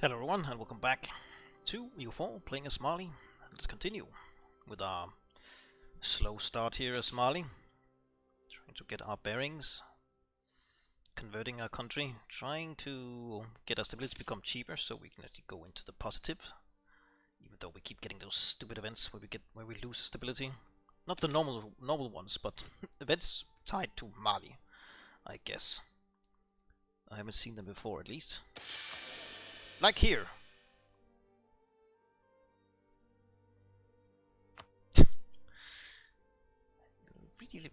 Hello everyone and welcome back to EU4 playing as Mali. Let's continue with our slow start here as Mali. Trying to get our bearings, converting our country, trying to get our stability to become cheaper so we can actually go into the positive. Even though we keep getting those stupid events where we lose stability. Not the normal ones, but events tied to Mali, I guess. I haven't seen them before at least. Like here.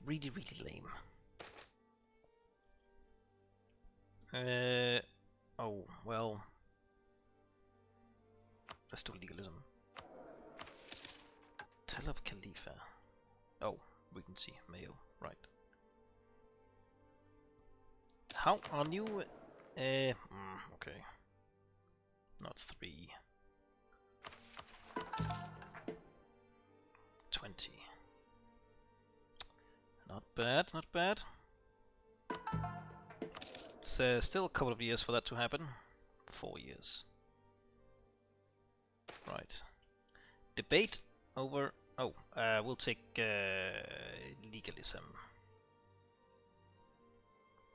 really lame. Oh, well. Let's do legalism. Tell of Khalifa. Oh, Regency, Mayo, right. How are you? Okay. Not 3. 20. Not bad, not bad. It's still a couple of years for that to happen. 4 years. Right. Debate over... Oh, we'll take legalism.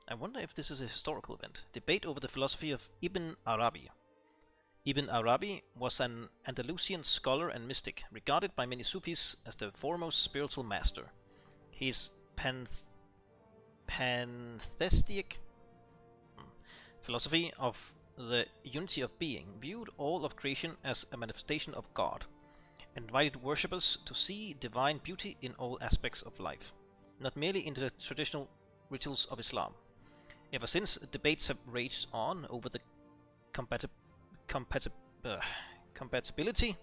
I wonder if this is a historical event. Debate over the philosophy of Ibn Arabi. Ibn Arabi was an Andalusian scholar and mystic, regarded by many Sufis as the foremost spiritual master. His pantheistic philosophy of the unity of being viewed all of creation as a manifestation of God, and invited worshippers to see divine beauty in all aspects of life, not merely in the traditional rituals of Islam. Ever since, debates have raged on over the compatibility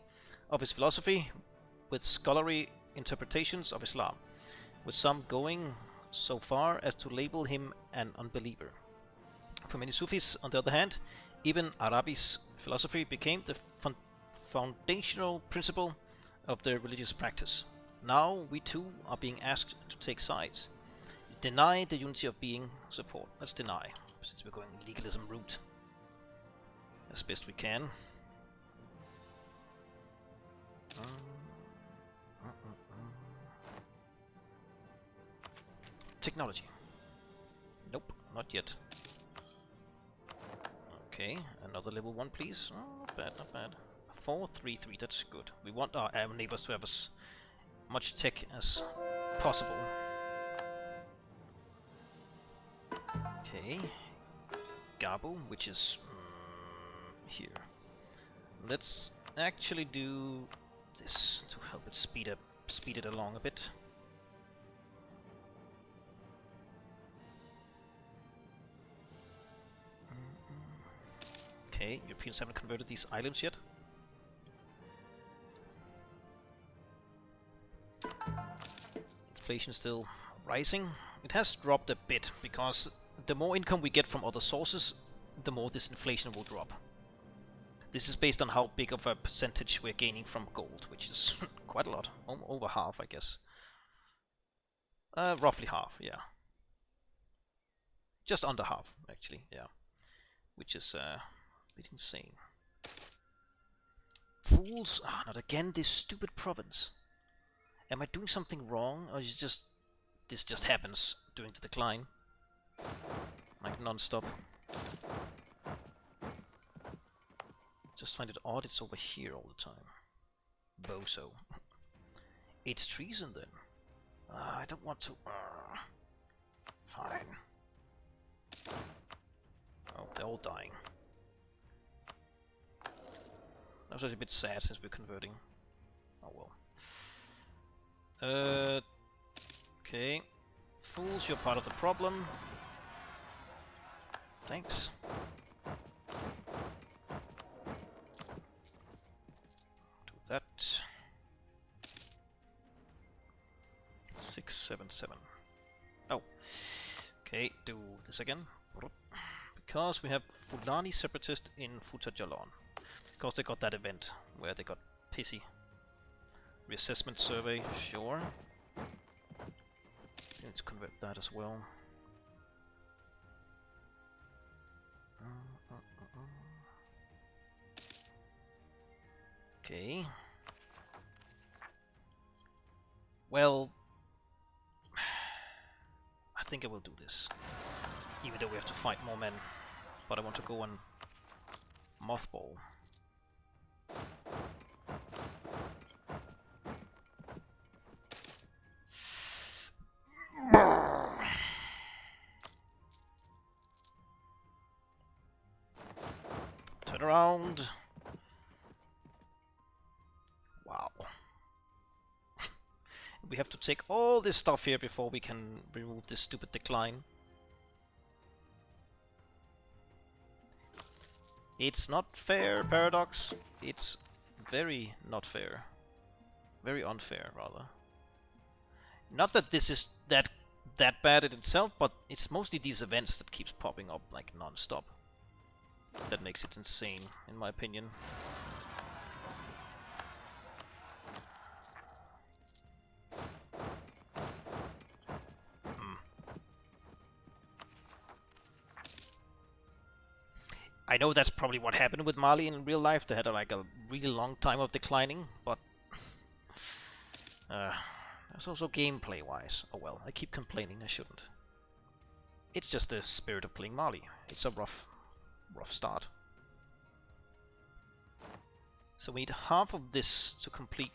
of his philosophy with scholarly interpretations of Islam, with some going so far as to label him an unbeliever. For many Sufis, on the other hand, Ibn Arabi's philosophy became the foundational principle of their religious practice. Now we too are being asked to take sides. Deny the unity of being, support. Let's deny, since we're going legalism route as best we can. Technology. Nope, not yet. Okay, another level 1 please. Oh, not bad, not bad. 433, that's good. We want our neighbors to have as much tech as possible. Okay, Gabu, which is here. Let's actually do this to help it speed it along a bit. Okay, Europeans haven't converted these islands yet. Inflation is still rising. It has dropped a bit because the more income we get from other sources, the more this inflation will drop. This is based on how big of a percentage we're gaining from gold, which is quite a lot. Over half, I guess. Roughly half, yeah. Just under half, actually, yeah. Which is a bit insane. Fools! Ah, not again, this stupid province. Am I doing something wrong, or is it just... this just happens during the decline? Like non-stop. Just find it odd it's over here all the time. Bozo. It's treason then. I don't want to... Fine. Oh, they're all dying. That was actually a bit sad since we're converting. Oh well. Okay. Fools, you're part of the problem. Thanks. Do that. 677. Oh. Okay, do this again. Because we have Fulani separatist in Futa Jalon. Because they got that event where they got pissy. Reassessment survey, sure. Let's convert that as well. Okay. Well, I think I will do this. Even though we have to fight more men. But I want to go and mothball. Turn around. Wow. We have to take all this stuff here before we can remove this stupid decline. It's not fair, Paradox. It's very not fair. Very unfair, rather. Not that this is that bad in itself, but it's mostly these events that keeps popping up like non-stop. That makes it insane, in my opinion. I know that's probably what happened with Mali in real life. They had like a really long time of declining, but there's also gameplay-wise. Oh well, I keep complaining. I shouldn't. It's just the spirit of playing Mali. It's a rough start. So we need half of this to complete.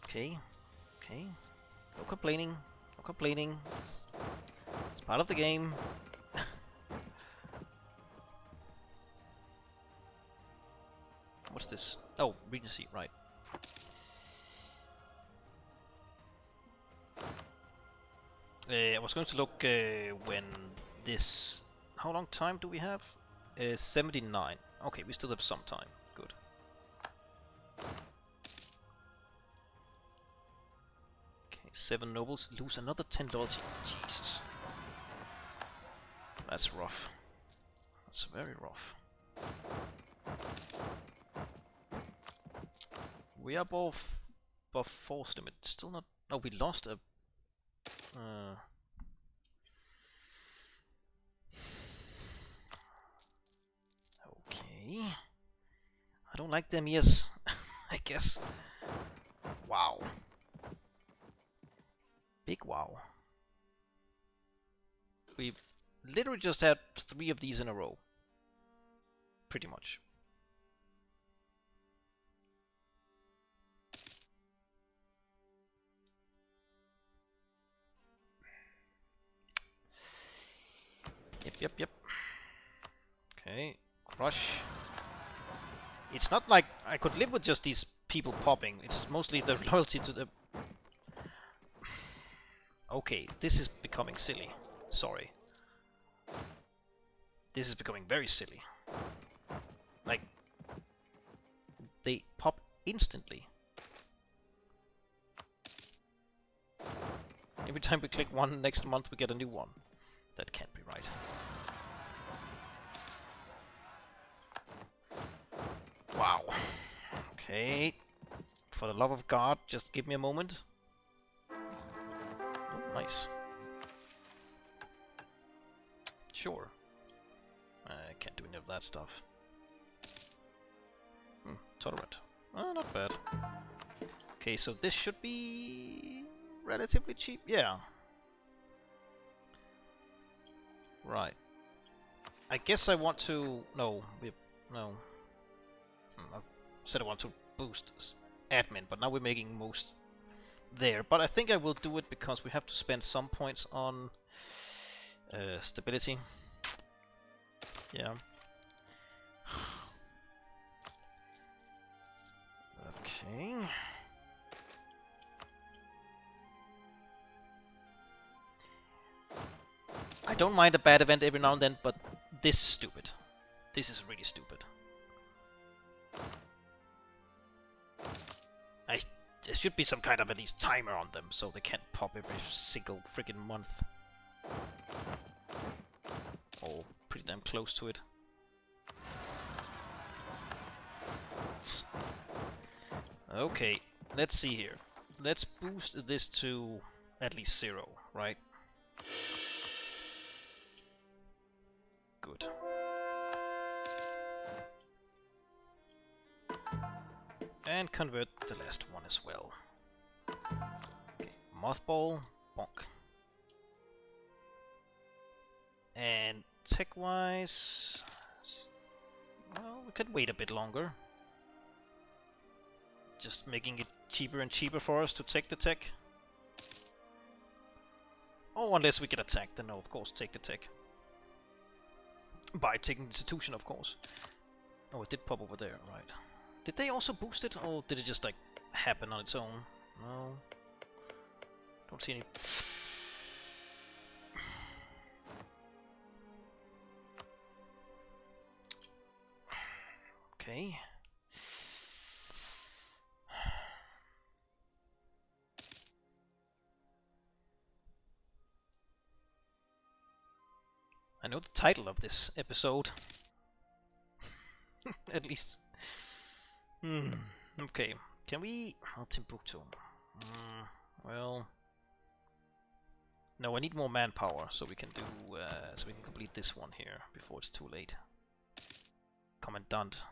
Okay. No complaining. No complaining. It's part of the game. What's this? Oh, Regency, right. I was going to look when this... How long time do we have? 79. Okay, we still have some time. Good. Okay, 7 nobles. Lose another 10 loyalty. Jesus. That's rough. That's very rough. We are both force limit. Still not... Oh, we lost a... Okay. I don't like them, yes. I guess. Wow. Big wow. We literally just had 3 of these in a row. Pretty much. Yep. Okay, crush. It's not like I could live with just these people popping. It's mostly the loyalty to the... Okay, this is becoming silly. Sorry. This is becoming very silly. Like, they pop instantly. Every time we click one, next month we get a new one. That can't be right. Wow. Okay. For the love of God, just give me a moment. Oh, nice. Sure. I can't do any of that stuff. Tolerant. Oh, not bad. Okay, so this should be relatively cheap. Yeah. Right. I guess I want to... No. No. I said I want to boost admin, but now we're making most there. But I think I will do it because we have to spend some points on stability. Yeah. Okay. I don't mind a bad event every now and then, but this is stupid. This is really stupid. There should be some kind of at least timer on them, so they can't pop every single freaking month. Or pretty damn close to it. Okay, let's see here. Let's boost this to at least 0, right? Good. And convert the last one as well. Okay, mothball, bonk. And tech-wise, well, we could wait a bit longer. Just making it cheaper and cheaper for us to take the tech. Oh, unless we get attacked, then no, of course, take the tech. By taking the institution, of course. Oh, it did pop over there, right. Did they also boost it, or did it just, like, happen on its own? No. Don't see any... Okay. I know the title of this episode. At least. Okay. Can we... Oh, Timbuktu. Well... No, I need more manpower so we can do... so we can complete this one here before it's too late. Commandant.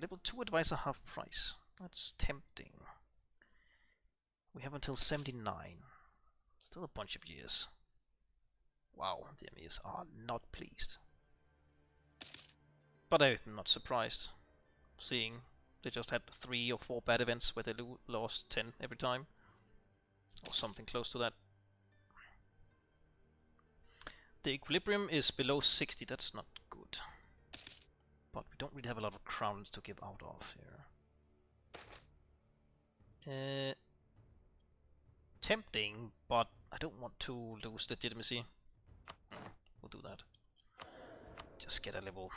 Level 2 advisor half price. That's tempting. We have until 79. Still a bunch of years. Wow, the emirs are not pleased. But I'm not surprised, seeing they just had 3 or 4 bad events where they lost 10 every time. Or something close to that. The equilibrium is below 60, that's not good. But we don't really have a lot of crowns to give out of here. Tempting, but I don't want to lose legitimacy. We'll do that. Just get a level...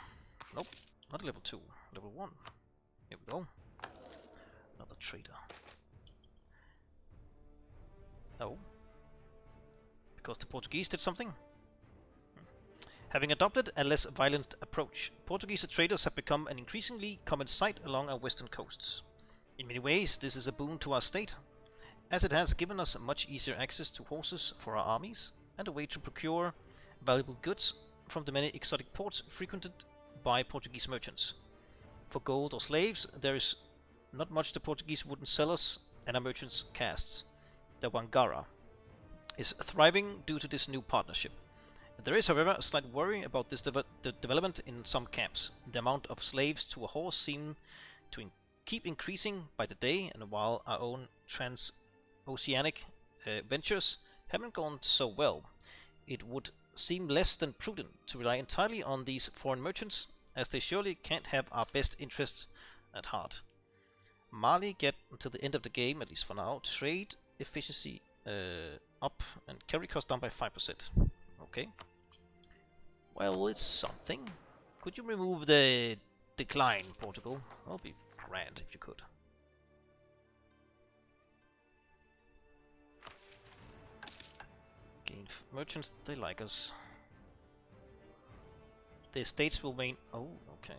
Nope, not a level 2. Level 1. Here we go. Another trader. Oh. Because the Portuguese did something? Having adopted a less violent approach, Portuguese traders have become an increasingly common sight along our western coasts. In many ways, this is a boon to our state, as it has given us much easier access to horses for our armies, and a way to procure valuable goods from the many exotic ports frequented by Portuguese merchants. For gold or slaves, there is not much the Portuguese wouldn't sell us and our merchants' castes. The Wangara is thriving due to this new partnership. There is, however, a slight worry about this the development in some camps. The amount of slaves to a horse seem to keep increasing by the day, and while our own transoceanic ventures haven't gone so well, it would seem less than prudent to rely entirely on these foreign merchants, as they surely can't have our best interests at heart. Mali get until the end of the game, at least for now, trade efficiency up and carry cost down by 5%. Okay. Well, it's something. Could you remove the decline, Portugal? That would be grand if you could. Gain merchants, they like us. The estates will main... Oh, okay.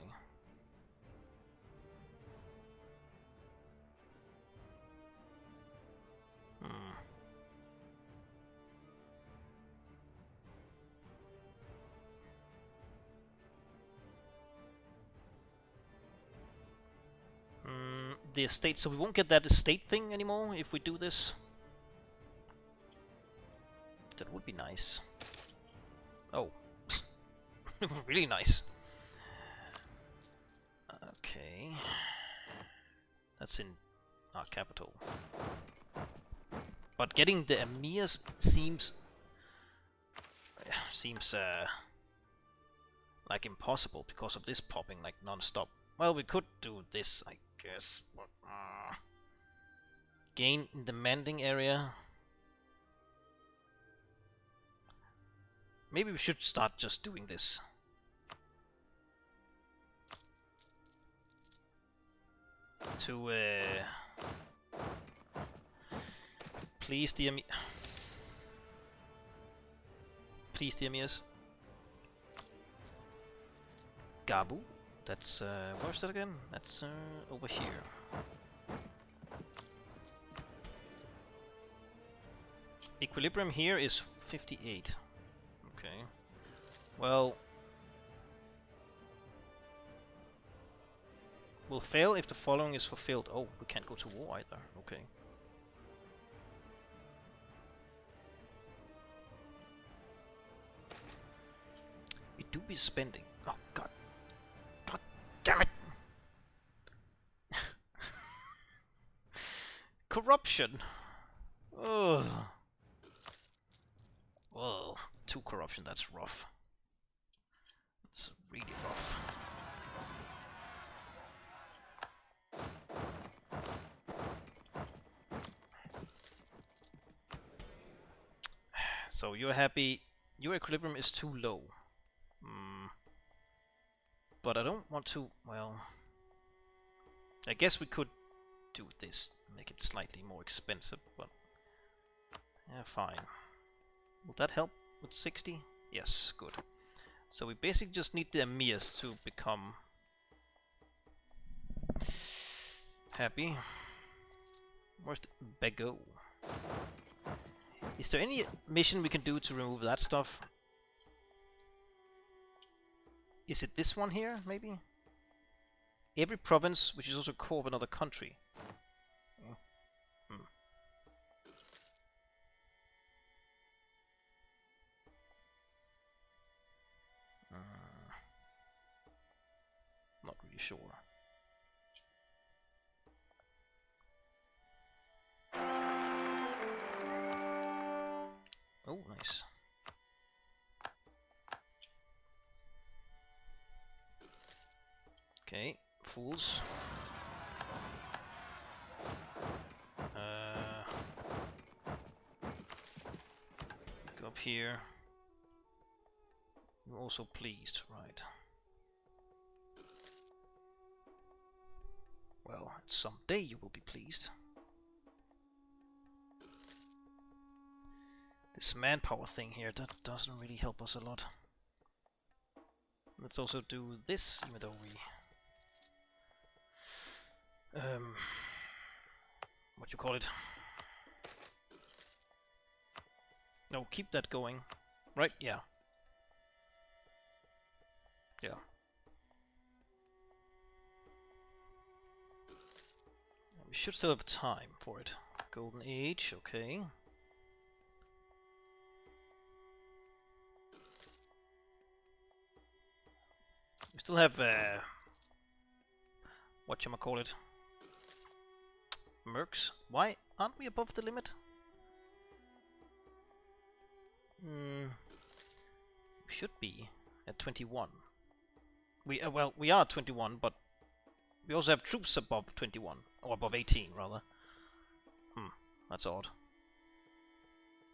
The estate, so we won't get that estate thing anymore if we do this. That would be nice. Oh. Really nice. Okay. That's in our capital. But getting the emirs seems like impossible because of this popping like non-stop. Well, we could do this, I guess. But, gain in demanding area. Maybe we should start just doing this. To please the emirs. Gabu. That's where's that again? That's over here. Equilibrium here is 58. Okay. Well, Will fail if the following is fulfilled. Oh, we can't go to war either. Okay. We do be spending. Oh god. God damn it! Corruption! Ugh. Well, 2 corruption, that's rough. It's really rough. So you're happy. Your equilibrium is too low. But I don't want to, well... I guess we could do this, make it slightly more expensive, but... yeah, fine. Will that help with 60? Yes, good. So we basically just need the emirs to become... happy. Where's the Bego? Is there any mission we can do to remove that stuff? Is it this one here, maybe? Every province, which is also core of another country. Not really sure. Oh, nice. Okay, fools. Go up here. You're also pleased, right? Well, someday you will be pleased. This manpower thing here, that doesn't really help us a lot. Let's also do this, even though we... what you call it? No, keep that going. Right, yeah. Yeah. We should still have time for it. Golden Age, okay. We still have, whatchamacallit? Mercs? Why aren't we above the limit? We should be at 21. Well, we are 21, but we also have troops above 21. Or above 18, rather. That's odd.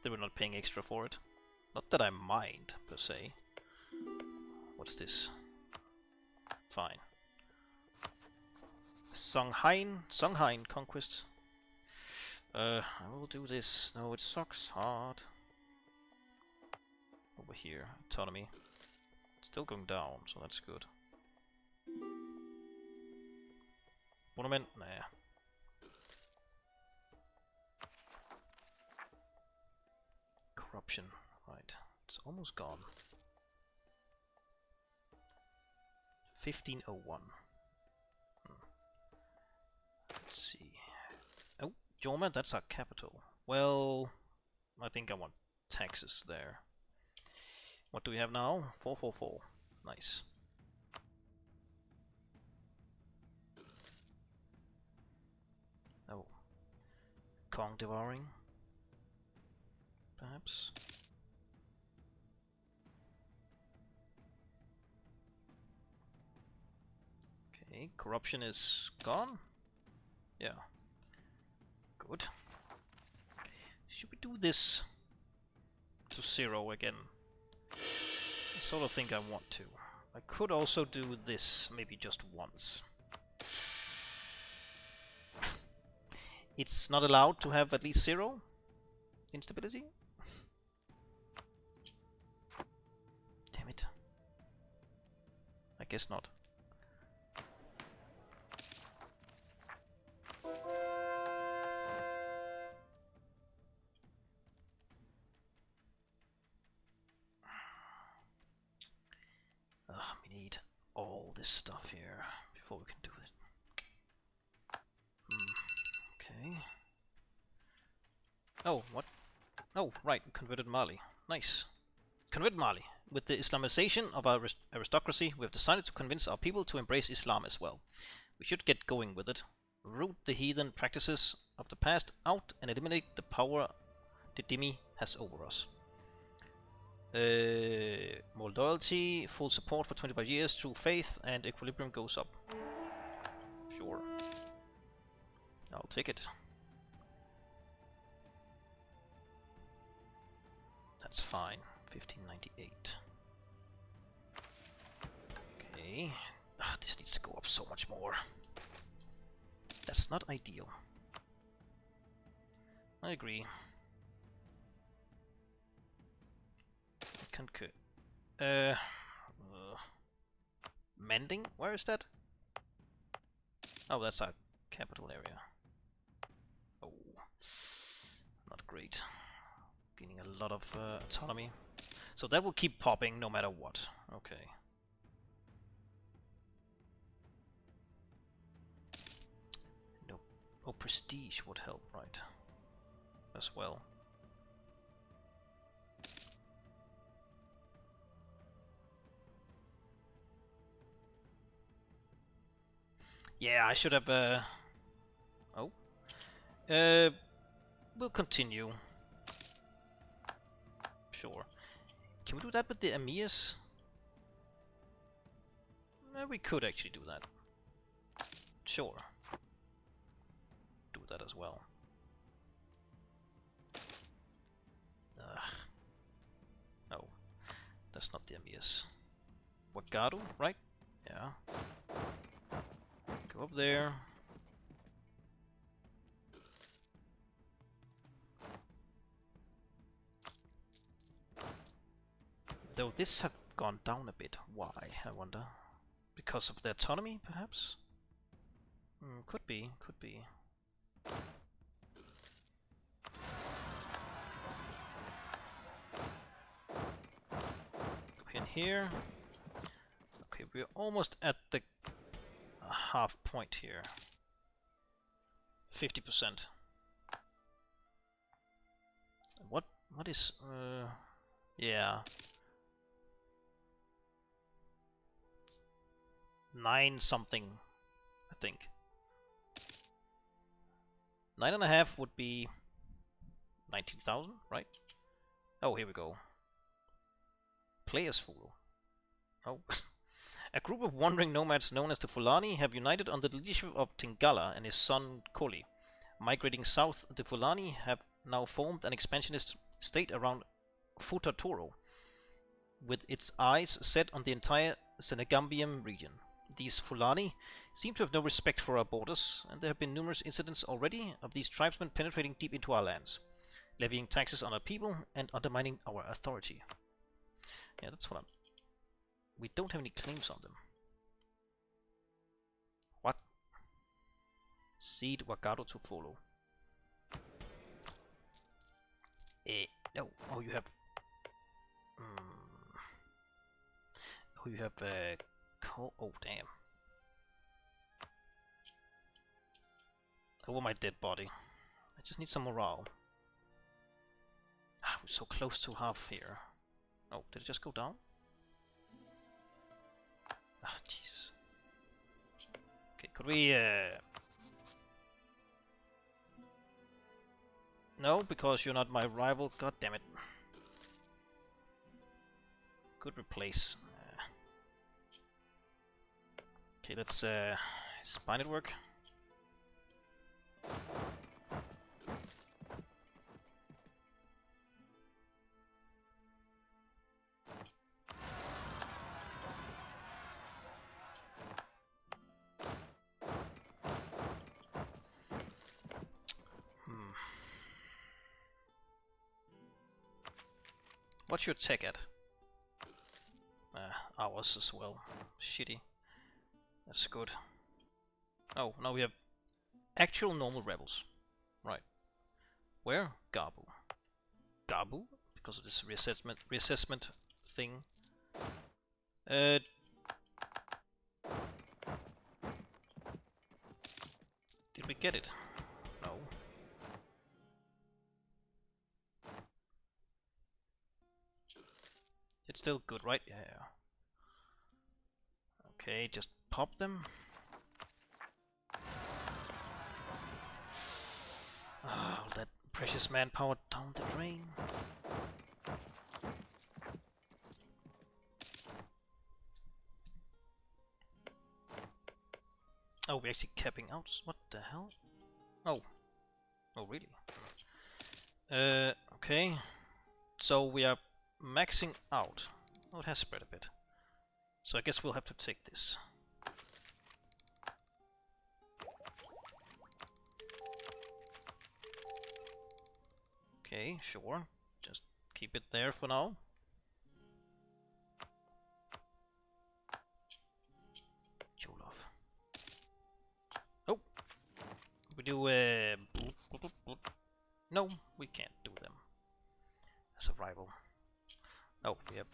They were not paying extra for it. Not that I mind, per se. What's this? Fine. Songhain conquest. I will do this. No, it sucks hard. Over here, autonomy. It's still going down, so that's good. Monument? Nah. Corruption. Right. It's almost gone. 1501. Let's see. Oh, Jorma, that's our capital. Well, I think I want taxes there. What do we have now? 444. Nice. Oh. Kong devouring. Perhaps. Okay, corruption is gone. Yeah. Good. Should we do this to 0 again? I sort of think I want to. I could also do this maybe just once. It's not allowed to have at least 0 instability? Damn it. I guess not. We need all this stuff here before we can do it. Oh, what? Oh, right, converted Mali. Nice. Convert Mali. With the Islamization of our aristocracy, we have decided to convince our people to embrace Islam as well. We should get going with it. Root the heathen practices of the past out and eliminate the power the Dhimmi has over us. More loyalty, full support for 25 years, true faith, and equilibrium goes up. Sure. I'll take it. That's fine. 1598. Okay. This needs to go up so much more. That's not ideal. I agree. I concur. Mending? Where is that? Oh, that's our capital area. Oh, not great. Gaining a lot of autonomy. So that will keep popping no matter what. Okay. No, oh, prestige would help, right? As well. Yeah, I should have. Oh. We'll continue. Sure. Can we do that with the emirs? We could actually do that. Sure. Do that as well. No. That's not the emirs. Wagadu, right? Yeah. Go up there. Though this have gone down a bit. Why, I wonder? Because of the autonomy, perhaps? Could be, could be. Go in here. Okay, we're almost at the half point here. 50%. What is yeah. 9 something, I think. 9.5 would be 19,000, right? Oh, here we go. Players Fulo. Oh. A group of wandering nomads known as the Fulani have united under the leadership of Tingala and his son Koli. Migrating south, the Fulani have now formed an expansionist state around Futatoro, with its eyes set on the entire Senegambian region. These Fulani seem to have no respect for our borders, and there have been numerous incidents already of these tribesmen penetrating deep into our lands, levying taxes on our people and undermining our authority. Yeah, that's what I'm... We don't have any claims on them. What? Cede Wagado to Fulo. No. Oh, you have... Oh, you have... Oh, damn. Over my dead body. I just need some morale. Ah, we're so close to half here. Oh, did it just go down? Ah, Jesus. Okay, could we, No, because you're not my rival. God damn it. Could replace. Okay, let's, spine it work. What's your tech at? Ours as well. Shitty. That's good. Oh, now we have actual normal rebels. Right. Where? Gabu. Gabu? Because of this reassessment thing. Did we get it? No. It's still good, right? Yeah. Okay, just pop them. Oh, that precious manpower down the drain. Oh, we're actually capping out. What the hell? Oh. Oh, really? Okay. So we are maxing out. Oh, it has spread a bit. So I guess we'll have to take this. Okay, sure. Just keep it there for now. Jolov. Oh! We do no, we can't do them as a rival. Oh, we have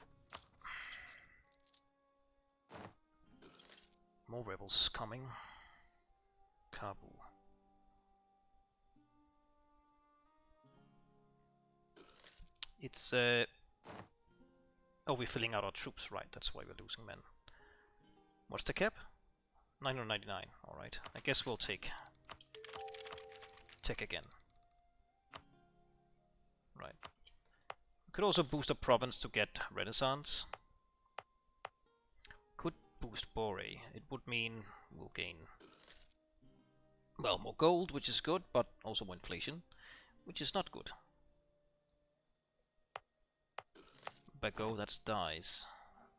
more rebels coming. Kabul. It's oh, we're filling out our troops, right? That's why we're losing men. What's the cap? 999. All right. I guess we'll take tech again. Right. We could also boost a province to get Renaissance. Could boost Bore. It would mean we'll gain, well, more gold, which is good, but also more inflation, which is not good. Bago, that's dyes.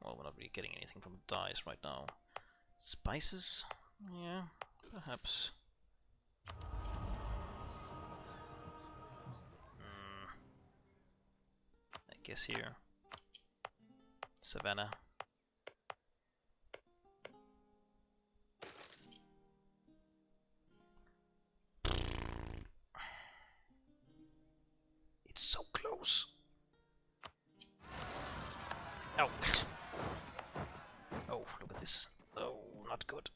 Well, we're not really getting anything from dyes right now. Spices? Yeah, perhaps. I guess here. Savannah. It's so close. Oh. Oh, look at this. Oh, not good.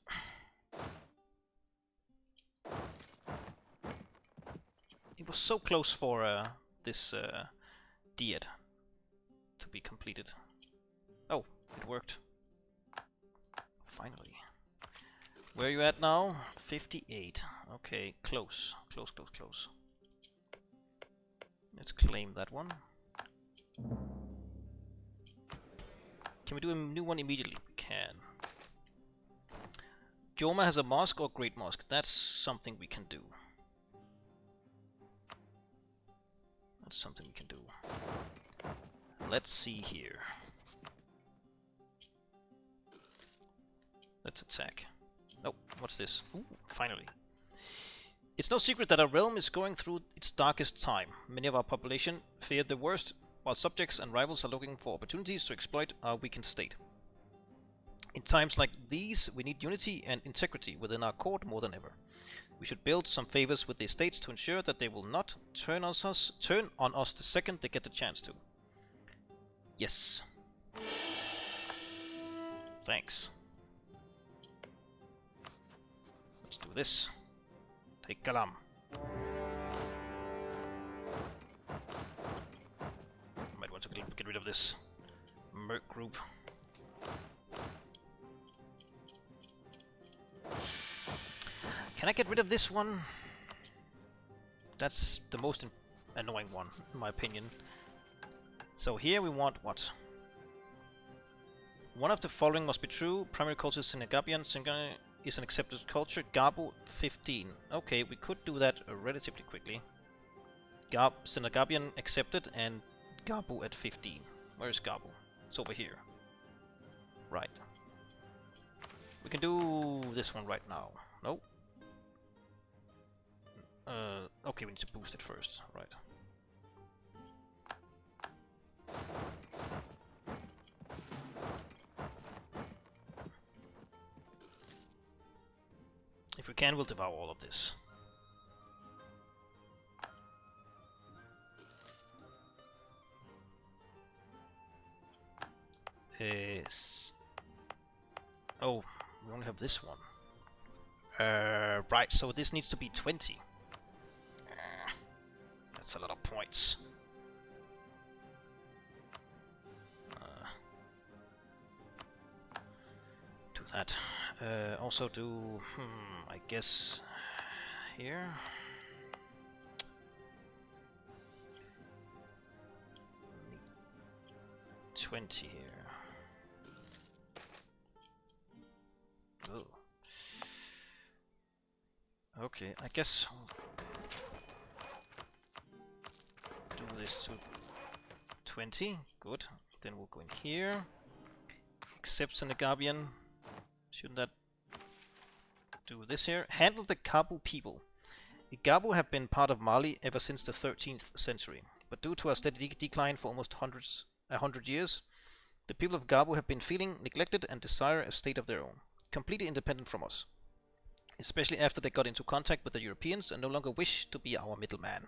It was so close for this diet to be completed. Oh, it worked. Finally. Where are you at now? 58. Okay, close. Close, close, close. Let's claim that one. Can we do a new one immediately? We can. Joma has a mosque or great mosque. That's something we can do. That's something we can do. Let's see here. Let's attack. Oh, what's this? Ooh, finally. It's no secret that our realm is going through its darkest time. Many of our population fear the worst, while subjects and rivals are looking for opportunities to exploit our weakened state. In times like these, we need unity and integrity within our court more than ever. We should build some favors with the estates to ensure that they will not turn on us the second they get the chance to. Yes. Thanks. Let's do this. Take Kalam. Might want to get rid of this merc group. Can I get rid of this one? That's the most annoying one, in my opinion. So here we want what? One of the following must be true. Primary culture Senegabian. Senegabian is an accepted culture. Gabu 15. Okay, we could do that relatively quickly. Senegabian accepted and Gabu at 15. Where is Gabu? It's over here. Right. We can do this one right now. No. Okay, we need to boost it first. Right. If we can, we'll devour all of this. Oh, we only have this one. Right, so this needs to be 20. That's a lot of points. at. Also do, I guess, here. 20 here. Oh. Okay, I guess do this to 20. Good. Then we'll go in here. Accept Senegabian. Shouldn't that do this here? Handle the Kabu people. The Gabu have been part of Mali ever since the 13th century, but due to a steady decline for almost 100 years, the people of Gabu have been feeling neglected and desire a state of their own, completely independent from us, especially after they got into contact with the Europeans and no longer wish to be our middleman.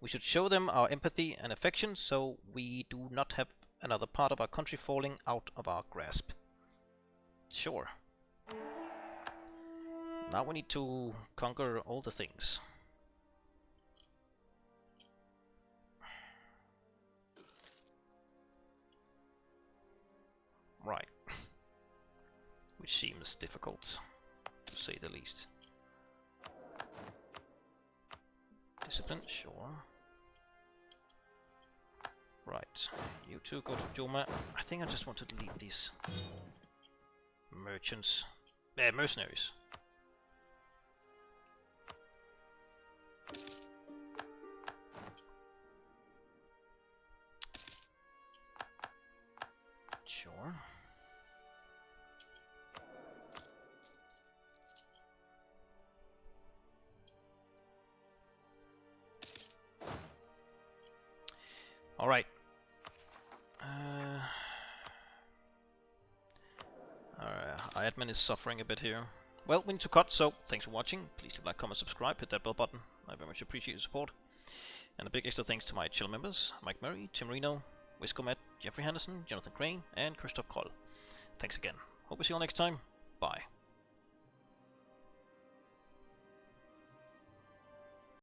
We should show them our empathy and affection so we do not have another part of our country falling out of our grasp. Sure. Now we need to conquer all the things. Right. Which seems difficult, to say the least. Discipline, sure. Right, you two go to Joma. I think I just want to delete these merchants. Mercenaries. Sure. All right. Our admin is suffering a bit here. Well, we need to cut, so thanks for watching. Please leave a like, comment, subscribe, hit that bell button. I very much appreciate your support. And a big extra thanks to my channel members, Mike Murray, Timmerino, Wiscomatt, Jeffery Handerson, Jonathan Crane, and Krzysztof Król. Thanks again. Hope we see you all next time. Bye.